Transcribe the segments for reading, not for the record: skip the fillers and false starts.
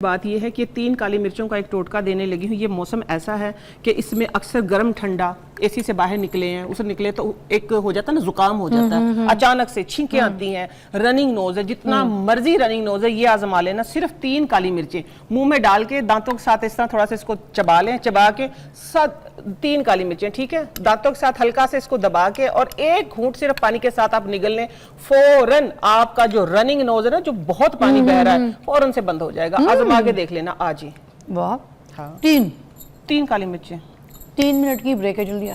बात यह है कि 3 काली मिर्चों का एक टोटका देने लगी हूँ। ये मौसम ऐसा है कि इसमें अक्सर गर्म ठंडा एसी से बाहर निकले हैं, उसे निकले तो एक हो जाता है ना, जुकाम हो जाता है, अचानक से छींकें आती हैं, रनिंग नोज है, जितना मर्जी रनिंग नोज है, ये आजमा लेना। सिर्फ 3 काली मिर्चें मुंह में डाल के दांतों के साथ इस तरह थोड़ा सा इसको चबा लें, चबा के 3 काली मिर्चें, ठीक है, दांतों के साथ हल्का से इसको दबा के और एक घूंट सिर्फ पानी के साथ आप निगल लें, फौरन आपका जो रनिंग नोज है ना, जो बहुत पानी बह रहा है, फौरन से बंद हो जाएगा। आजमा के देख लेना आज ही। वाह, हाँ, 3 काली मिर्चें। 3 मिनट की ब्रेक है जल्दी।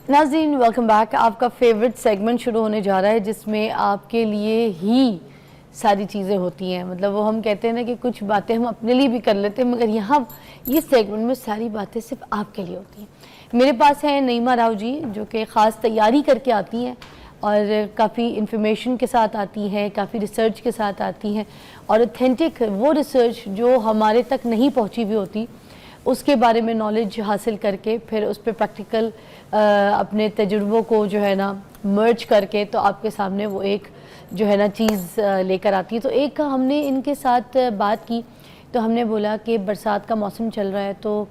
नाज़रीन वेलकम बैक। आपका फेवरेट सेगमेंट शुरू होने जा रहा है जिसमें आपके लिए ही सारी चीज़ें होती हैं। मतलब वो हम कहते हैं ना कि कुछ बातें हम अपने लिए भी कर लेते हैं, मगर यहाँ ये सेगमेंट में सारी बातें सिर्फ आपके लिए होती हैं। मेरे पास हैं नईमा राव जी, जो कि ख़ास तैयारी करके आती हैं और काफ़ी इंफॉर्मेशन के साथ आती हैं, काफ़ी रिसर्च के साथ आती हैं, और ऑथेंटिक वो रिसर्च जो हमारे तक नहीं पहुँची हुई होती उसके बारे में नॉलेज हासिल करके फिर उस पर प्रैक्टिकल अपने तजुर्बों को जो है ना मर्ज करके तो आपके सामने वो एक जो है ना चीज़ लेकर आती है। तो एक हमने इनके साथ बात की तो हमने बोला कि बरसात का मौसम चल रहा है, तो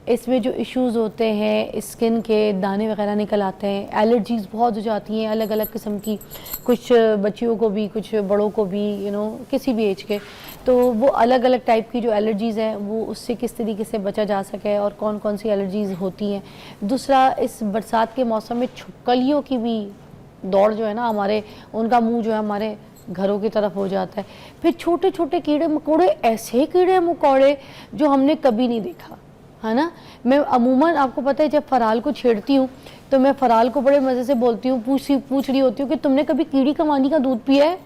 इसमें जो इश्यूज़ होते हैं, स्किन के दाने वगैरह निकल आते हैं, एलर्जीज़ बहुत हो जाती हैं अलग अलग किस्म की, कुछ बच्चियों को भी, कुछ बड़ों को भी, किसी भी एज के। तो वो अलग अलग टाइप की जो एलर्जीज़ हैं वो उससे किस तरीके से बचा जा सके और कौन कौन सी एलर्जीज़ होती हैं। दूसरा, इस बरसात के मौसम में छिपकलियों की भी दौड़ जो है ना, हमारे उनका मुंह जो है हमारे घरों की तरफ हो जाता है। फिर छोटे छोटे कीड़े मकोड़े, ऐसे कीड़े मकोड़े जो हमने कभी नहीं देखा, है ना। मैं अमूमन, आपको पता है, जब फराल को छेड़ती हूँ तो मैं फराल को बड़े मज़े से बोलती हूँ, पूछ रही होती हूँ कि तुमने कभी कीड़ी कवानी का दूध पिया है?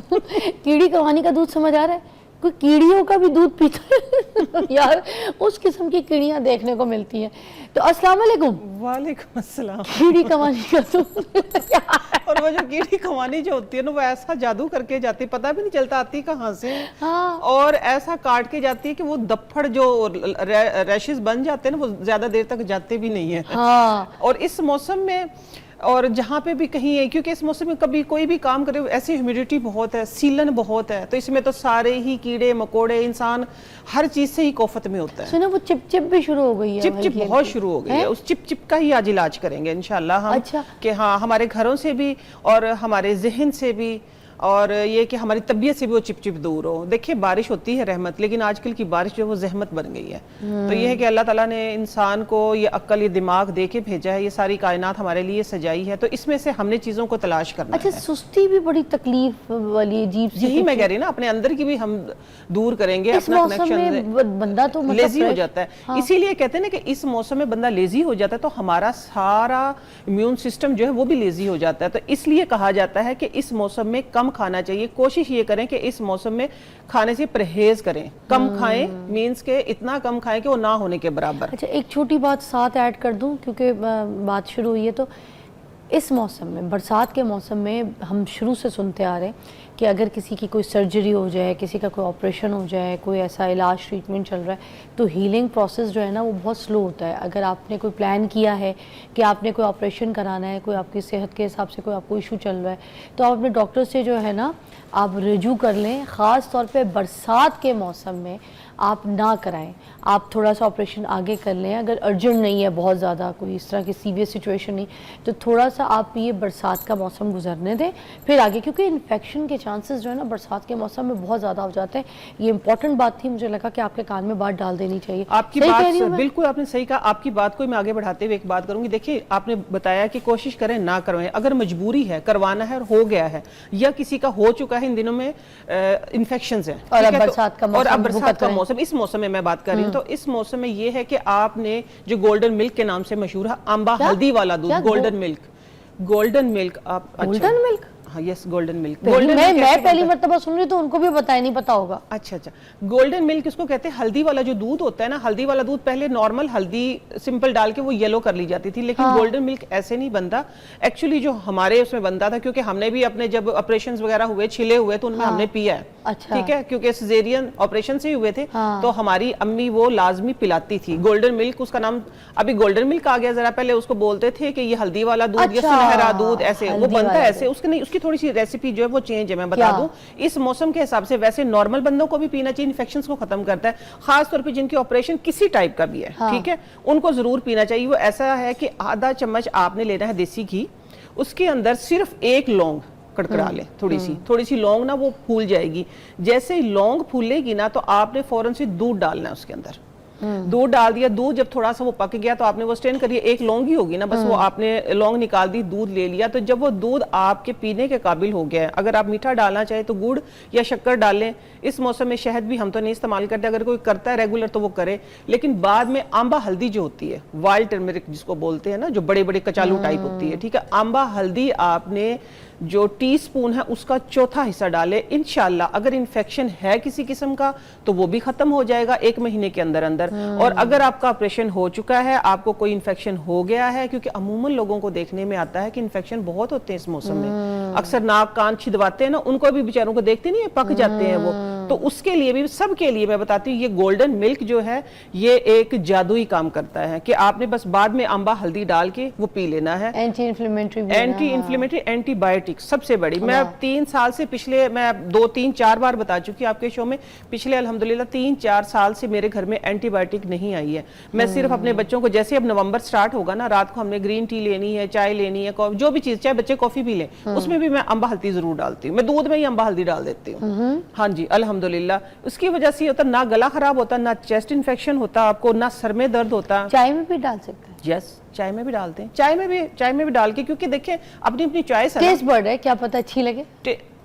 कीड़ी कवानी का दूध समझ आ रहा है? कोई कीड़ियों का भी दूध पीता है? यार, उस किस्म की कीड़ियाँ देखने को मिलती हैं। तो अस्सलाम वालेकुम। वालेकुम अस्सलाम। कीड़ी कवानी का दूध और वो जो कीड़ी कवानी जो होती है ना, वो ऐसा जादू करके जाती है, पता भी नहीं चलता आती कहाँ से। हाँ। और ऐसा काट के जाती है कि वो दफ्फड़ जो रैशेस बन जाते हैं ना, वो ज्यादा देर तक जाते भी नहीं है। हाँ। और इस मौसम में और जहाँ पे भी कहीं है, क्योंकि इस मौसम में कभी कोई भी काम करे, ऐसी ह्यूमिडिटी बहुत है, सीलन बहुत है, तो इसमें तो सारे ही कीड़े मकोड़े, इंसान हर चीज से ही कोफत में होता है। सुनो, वो चिपचिप भी शुरू हो गई है। चिपचिप बहुत शुरू हो गई है। उस चिपचिप का ही आज इलाज करेंगे इंशाल्लाह हम। अच्छा। कि हाँ, हमारे घरों से भी और हमारे जहन से भी और ये कि हमारी तबीयत से भी वो चिपचिप दूर हो। देखिए, बारिश होती है रहमत, लेकिन आजकल की बारिश जो है वो जहमत बन गई है। तो ये है कि अल्लाह ताला ने इंसान को ये अक्ल, ये दिमाग दे के भेजा है, ये सारी कायनात हमारे लिए सजाई है, तो इसमें से हमने चीज़ों को तलाश करना है। अच्छा, सुस्ती भी बड़ी तकलीफ वाली अजीब सी, यही मैं कह रही ना, अपने अंदर की भी हम दूर करेंगे। इस अपना मौसम में बंदा तो मतलब लेजी हो जाता है। हाँ। इसीलिए कहते हैं ना कि इस मौसम में बंदा लेजी हो जाता है, तो हमारा सारा इम्यून सिस्टम जो है वो भी लेजी हो जाता है। तो इसलिए कहा जाता है कि इस मौसम में कम खाना चाहिए। कोशिश ये करें कि इस मौसम में खाने से परहेज करें, कम खाएं, मीन्स के इतना कम खाएं कि वो ना होने के बराबर। अच्छा, एक छोटी बात साथ ऐड कर दूं, क्योंकि बात शुरू हुई है। तो इस मौसम में, बरसात के मौसम में, हम शुरू से सुनते आ रहे हैं कि अगर किसी की कोई सर्जरी हो जाए, किसी का कोई ऑपरेशन हो जाए, कोई ऐसा इलाज ट्रीटमेंट चल रहा है, तो हीलिंग प्रोसेस जो है ना वो बहुत स्लो होता है। अगर आपने कोई प्लान किया है कि आपने कोई ऑपरेशन कराना है, कोई आपकी सेहत के हिसाब से कोई आपको इशू चल रहा है, तो आप अपने डॉक्टर से जो है ना आप रजू कर लें। ख़ास तौर पे बरसात के मौसम में आप ना कराएं, आप थोड़ा सा ऑपरेशन आगे कर लें। अगर अर्जेंट नहीं है, बहुत ज़्यादा कोई इस तरह की सीरियस सिचुएशन नहीं, तो थोड़ा सा आप ये बरसात का मौसम गुजरने दें, फिर आगे, क्योंकि इन्फेक्शन के चांसेस जो है ना बरसात के मौसम में बहुत ज़्यादा हो जाते हैं। ये इंपॉर्टेंट बात थी, मुझे लगा कि आपके कान में बात डाल देनी चाहिए। आपकी बात बिल्कुल आपने सही कहा। आपकी बात को मैं आगे बढ़ाते हुए एक बात करूंगी। देखिए, आपने बताया कि कोशिश करें ना करवाएं। अगर मजबूरी है, करवाना है और हो गया है, या किसी का हो चुका है, इन दिनों में इन्फेक्शन है, और अब बरसात का मौसम, इस मौसम में मैं बात कर रही हूँ, तो इस मौसम में ये है कि आपने जो गोल्डन मिल्क के नाम से मशहूर है, आंबा हल्दी वाला दूध, गोल्डन मिल्क आप, गोल्डन मिल्क, हाँ, यस, गोल्डन मिल्क। मैं पहली मर्तबा सुन रही, तो उनको भी बताया नहीं पता होगा। अच्छा, गोल्डन मिल्क इसको कहते हैं। हल्दी वाला जो दूध होता है ना, हल्दी वाला दूध पहले नॉर्मल हल्दी सिंपल डाल के वो येलो कर ली जाती थी, लेकिन गोल्डन मिल्क ऐसे नहीं बनता। एक्चुअली जो हमारे उसमें बनता था, क्योंकि हमने भी अपने जब ऑपरेशन वगैरह हुए, छिले हुए, तो उनमें हमने पिया है। अच्छा। ठीक है, क्योंकि सिजेरियन ऑपरेशन से ही हुए थे। तो हमारी अम्मी वो लाजमी पिलाती थी गोल्डन मिल्क। उसका नाम अभी गोल्डन मिल्क आ गया, जरा पहले उसको बोलते थे कि ये हल्दी वाला दूध या सुनहरा दूध, ऐसे वो बनता है ऐसे। उसकी इसकी थोड़ी सी रेसिपी जो है वो चेंज है, मैं बता दूं। इस मौसम के हिसाब से वैसे नॉर्मल बंदों को भी पीना चाहिए, इन्फेक्शंस को खत्म करता है, खास तौर पे जिनके ऑपरेशन किसी टाइप का भी है, ठीक है, उनको जरूर पीना चाहिए। वो ऐसा है कि आधा चम्मच आपने लेना है देसी घी, उसके अंदर सिर्फ एक लौंग कड़कड़ा ले, थोड़ी सी लौंग ना वो फूल जाएगी। जैसे ही लौंग फूलेगी ना तो आपने फौरन से दूध डालना है उसके अंदर। दूध डाल दिया, दूध जब थोड़ा सा वो पक गया तो आपने वो स्ट्रेन करिए, एक लौंग ही होगी ना बस, वो आपने लौंग निकाल दी, दूध ले लिया। तो जब वो दूध आपके पीने के काबिल हो गया है, अगर आप मीठा डालना चाहे तो गुड़ या शक्कर डालें। इस मौसम में शहद भी हम तो नहीं इस्तेमाल करते, अगर कोई करता है रेगुलर तो वो करे। लेकिन बाद में आंबा हल्दी जो होती है, वाइल्ड टर्मरिक जिसको बोलते हैं ना, जो बड़े बड़े कचालू टाइप होती है, ठीक है, आंबा हल्दी आपने जो टीस्पून है उसका चौथा हिस्सा डाले। इंशाल्लाह अगर इन्फेक्शन है किसी किस्म का तो वो भी खत्म हो जाएगा 1 महीने के अंदर अंदर। और अगर आपका ऑपरेशन हो चुका है, आपको कोई इन्फेक्शन हो गया है, क्योंकि अमूमन लोगों को देखने में आता है कि इन्फेक्शन बहुत होते हैं इस मौसम में, अक्सर नाक कान छिदवाते हैं ना, उनको भी बेचारों को देखते नहीं है, पक जाते हैं वो। तो उसके लिए भी, सबके लिए मैं बताती हूँ, ये गोल्डन मिल्क जो है ये एक जादुई काम करता है कि आपने बस बाद में आंबा हल्दी डाल के वो पी लेना है। एंटी इन्फ्लेमेटरी, एंटीबायोटिक सबसे बड़ी। मैं 3 साल से, पिछले मैं 2, 3, 4 बार बता चुकी आपके शो में, पिछले अल्हम्दुलिल्लाह 3-4 साल से मेरे घर में एंटीबायोटिक नहीं आई है। मैं सिर्फ अपने बच्चों को, जैसे अब नवंबर स्टार्ट होगा ना, रात को हमने ग्रीन टी लेनी है, चाय लेनी है, जो भी चीज, चाहे बच्चे कॉफी भी लें, उसमें भी मैं अम्बा हल्दी जरूर डालती हूँ। मैं दूध में ही अम्बा हल्दी डाल देती हूँ। हाँ जी, अल्हम्दुलिल्लाह। उसकी वजह से होता ना गला खराब होता, ना चेस्ट इन्फेक्शन होता आपको, ना सर में दर्द होता। चाय में भी डाल सकते हैं? यस, चाय में भी डालते हैं, चाय में भी डाल के, क्योंकि देखिए अपनी अपनी चॉइस है। टेस्ट बढ़ है, क्या पता अच्छी लगे।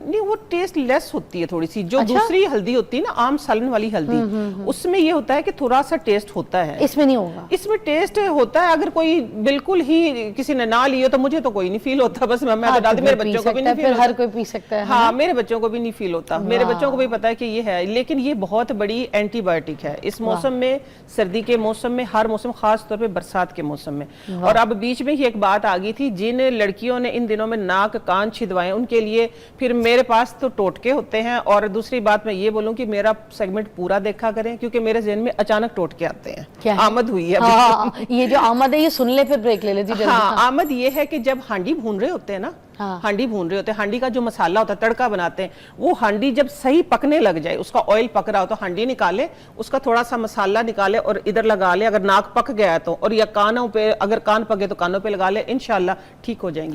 नहीं, वो टेस्ट लेस होती है थोड़ी सी। जो दूसरी हल्दी होती है ना, आम सालन वाली हल्दी, उसमें ये होता है कि थोड़ा सा टेस्ट होता है, इसमें नहीं होगा। इसमें टेस्ट होता है। अगर कोई बिल्कुल ही किसी ने ना लियो तो मुझे तो कोई नहीं फील होता, बस मैं तो डालती, मेरे बच्चों को भी नहीं फील होता, हर कोई पी सकता है। हाँ, मेरे बच्चों को भी नहीं फील होता, मेरे बच्चों को भी पता है कि ये है। लेकिन ये बहुत बड़ी एंटीबायोटिक है इस मौसम में, सर्दी के मौसम में, हर मौसम, खास तौर पर बरसात के मौसम में। और अब बीच में ही एक बात आ गई थी, जिन लड़कियों ने इन दिनों में नाक कान छिदवाए उनके लिए फिर मेरे पास तो टोटके होते हैं। और दूसरी बात मैं ये बोलूं कि मेरा सेगमेंट पूरा देखा करें, क्योंकि मेरे ज़हन में अचानक टोटके आते हैं। क्या आमद हुई है ये जो आमद है ये सुन ले, फिर ब्रेक ले लेती जल्दी। हाँ, आमद ये है कि जब हांडी भून रहे होते हैं ना, हांडी भून रहे होते हैं, हांडी का जो मसाला होता है, तड़का बनाते हैं, वो हांडी जब सही पकने लग जाए, उसका ऑयल पक रहा हो तो हांडी निकाले, उसका थोड़ा सा मसाला निकाले और इधर लगा ले। अगर नाक पक गया है तो, और या कानों पे, अगर कान पके तो कानों पे लगा ले, इंशाल्लाह ठीक हो जाएंगे।